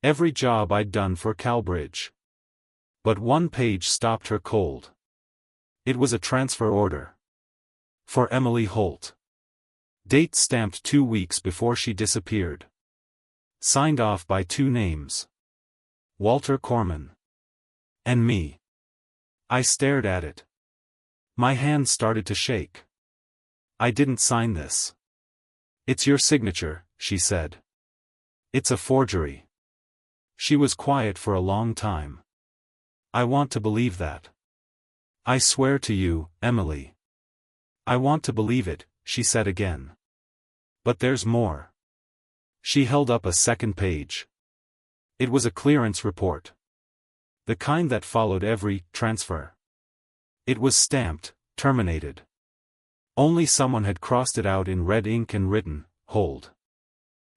Every job I'd done for Calbridge. But one page stopped her cold. It was a transfer order. For Emily Holt. Date stamped 2 weeks before she disappeared. Signed off by 2 names. Walter Corman. And me. I stared at it. My hand started to shake. I didn't sign this. It's your signature, she said. It's a forgery. She was quiet for a long time. I want to believe that. I swear to you, Emily. I want to believe it, she said again. But there's more. She held up a second page. It was a clearance report. The kind that followed every transfer. It was stamped, terminated. Only someone had crossed it out in red ink and written, hold.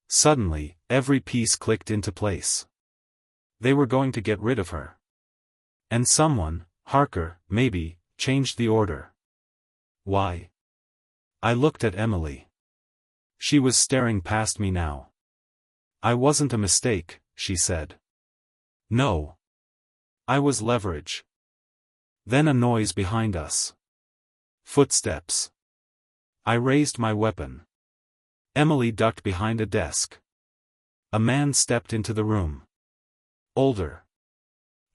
Suddenly, every piece clicked into place. They were going to get rid of her. And someone, Harker, maybe, changed the order. Why? I looked at Emily. She was staring past me now. I wasn't a mistake, she said. No. I was leverage. Then a noise behind us. Footsteps. I raised my weapon. Emily ducked behind a desk. A man stepped into the room. Older.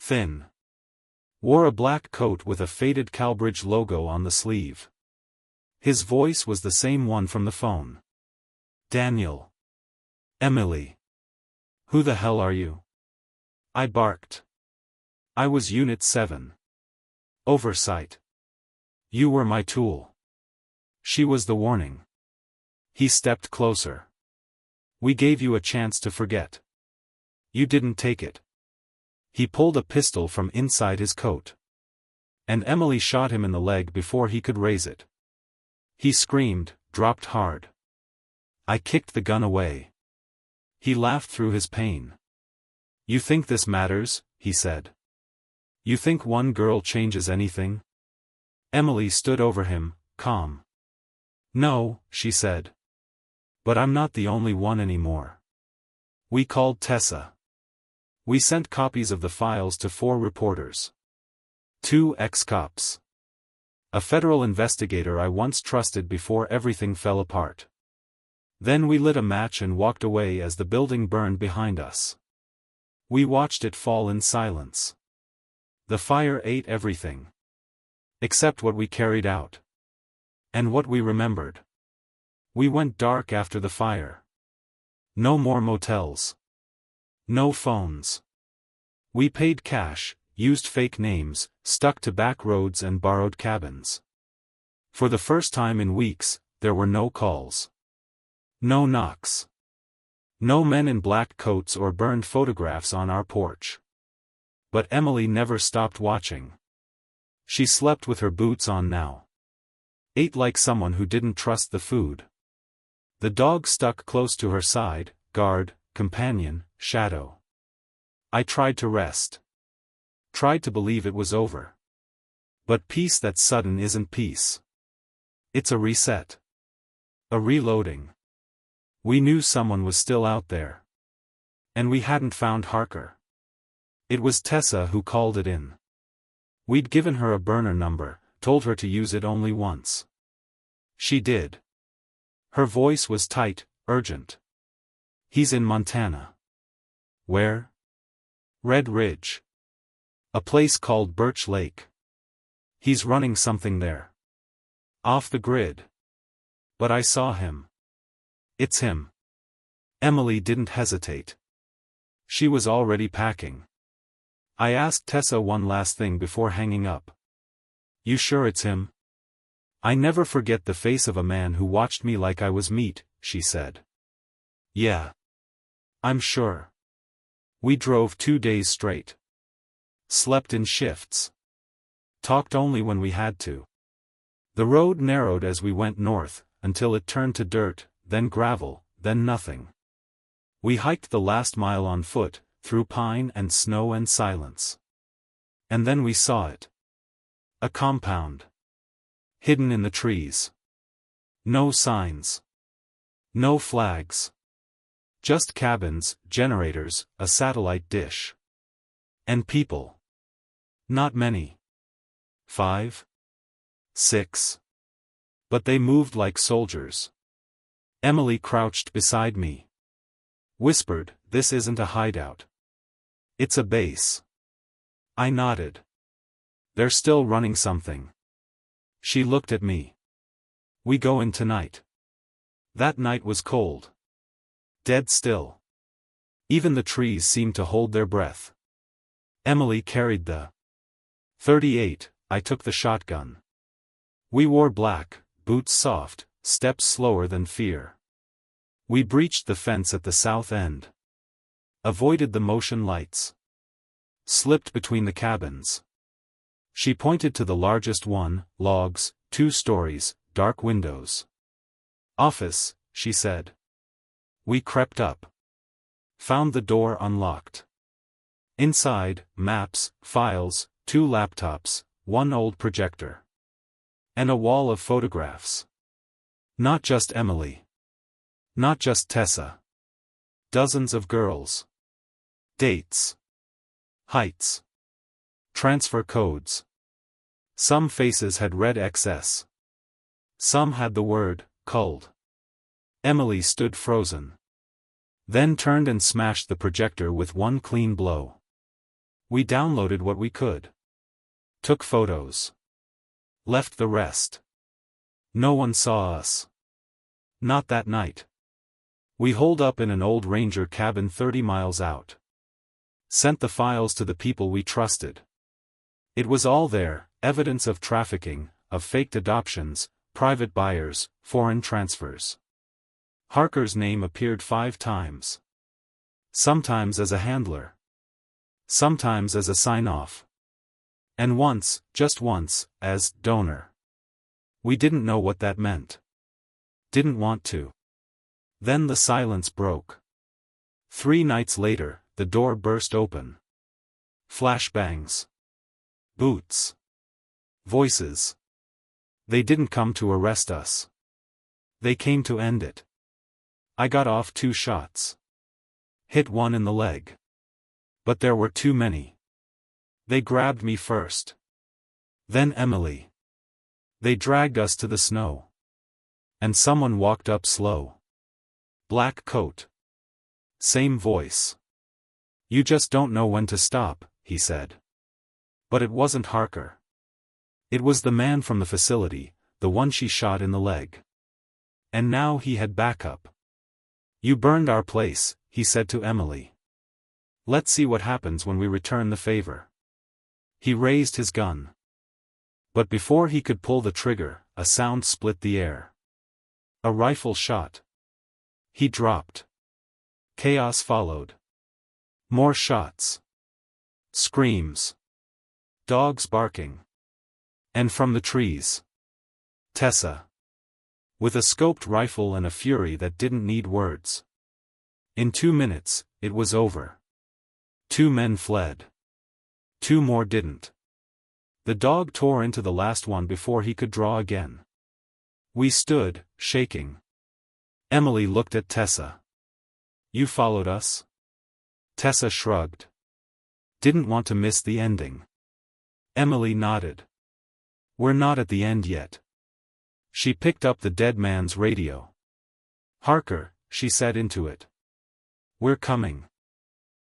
Thin. Wore a black coat with a faded Calbridge logo on the sleeve. His voice was the same one from the phone. Daniel. Emily. Who the hell are you? I barked. I was Unit 7. Oversight. You were my tool. She was the warning. He stepped closer. We gave you a chance to forget. You didn't take it. He pulled a pistol from inside his coat. And Emily shot him in the leg before he could raise it. He screamed, dropped hard. I kicked the gun away. He laughed through his pain. You think this matters? He said. You think one girl changes anything? Emily stood over him, calm. No, she said. But I'm not the only one anymore. We called Tessa. We sent copies of the files to 4 reporters. 2 ex-cops. A federal investigator I once trusted before everything fell apart. Then we lit a match and walked away as the building burned behind us. We watched it fall in silence. The fire ate everything. Except what we carried out. And what we remembered. We went dark after the fire. No more motels. No phones. We paid cash, used fake names, stuck to back roads and borrowed cabins. For the first time in weeks, there were no calls. No knocks. No men in black coats or burned photographs on our porch. But Emily never stopped watching. She slept with her boots on now. Ate like someone who didn't trust the food. The dog stuck close to her side, guard, companion, shadow. I tried to rest. Tried to believe it was over. But peace that's sudden isn't peace. It's a reset. A reloading. We knew someone was still out there. And we hadn't found Harker. It was Tessa who called it in. We'd given her a burner number, told her to use it only once. She did. Her voice was tight, urgent. He's in Montana. Where? Red Ridge. A place called Birch Lake. He's running something there. Off the grid. But I saw him. It's him. Emily didn't hesitate. She was already packing. I asked Tessa one last thing before hanging up. You sure it's him? I never forget the face of a man who watched me like I was meat, she said. Yeah. I'm sure. We drove 2 days straight. Slept in shifts. Talked only when we had to. The road narrowed as we went north, until it turned to dirt, then gravel, then nothing. We hiked the last mile on foot, through pine and snow and silence. And then we saw it. A compound. Hidden in the trees. No signs. No flags. Just cabins, generators, a satellite dish. And people. Not many. 5? 6. But they moved like soldiers. Emily crouched beside me. Whispered, "This isn't a hideout. It's a base." I nodded. They're still running something. She looked at me. We go in tonight. That night was cold. Dead still. Even the trees seemed to hold their breath. Emily carried the .38, I took the shotgun. We wore black, boots soft, steps slower than fear. We breached the fence at the south end. Avoided the motion lights. Slipped between the cabins. She pointed to the largest one, logs, 2 stories, dark windows. Office, she said. We crept up. Found the door unlocked. Inside, maps, files, 2 laptops, 1 old projector. And a wall of photographs. Not just Emily. Not just Tessa. Dozens of girls. Dates. Heights. Transfer codes. Some faces had red XS. Some had the word, culled. Emily stood frozen. Then turned and smashed the projector with one clean blow. We downloaded what we could. Took photos. Left the rest. No one saw us. Not that night. We holed up in an old ranger cabin 30 miles out. Sent the files to the people we trusted. It was all there, evidence of trafficking, of faked adoptions, private buyers, foreign transfers. Harker's name appeared 5 times. Sometimes as a handler. Sometimes as a sign-off. And once, just once, as donor. We didn't know what that meant. Didn't want to. Then the silence broke. 3 nights later, the door burst open. Flashbangs. Boots. Voices. They didn't come to arrest us. They came to end it. I got off 2 shots. Hit one in the leg. But there were too many. They grabbed me first. Then Emily. They dragged us to the snow. And someone walked up slow. Black coat. Same voice. You just don't know when to stop, he said. But it wasn't Harker. It was the man from the facility, the one she shot in the leg. And now he had backup. You burned our place, he said to Emily. Let's see what happens when we return the favor. He raised his gun. But before he could pull the trigger, a sound split the air. A rifle shot. He dropped. Chaos followed. More shots. Screams. Dogs barking. And from the trees. Tessa. With a scoped rifle and a fury that didn't need words. In 2 minutes, it was over. 2 men fled. 2 more didn't. The dog tore into the last one before he could draw again. We stood, shaking. Emily looked at Tessa. You followed us? Tessa shrugged. Didn't want to miss the ending. Emily nodded. We're not at the end yet. She picked up the dead man's radio. Harker, she said into it. We're coming.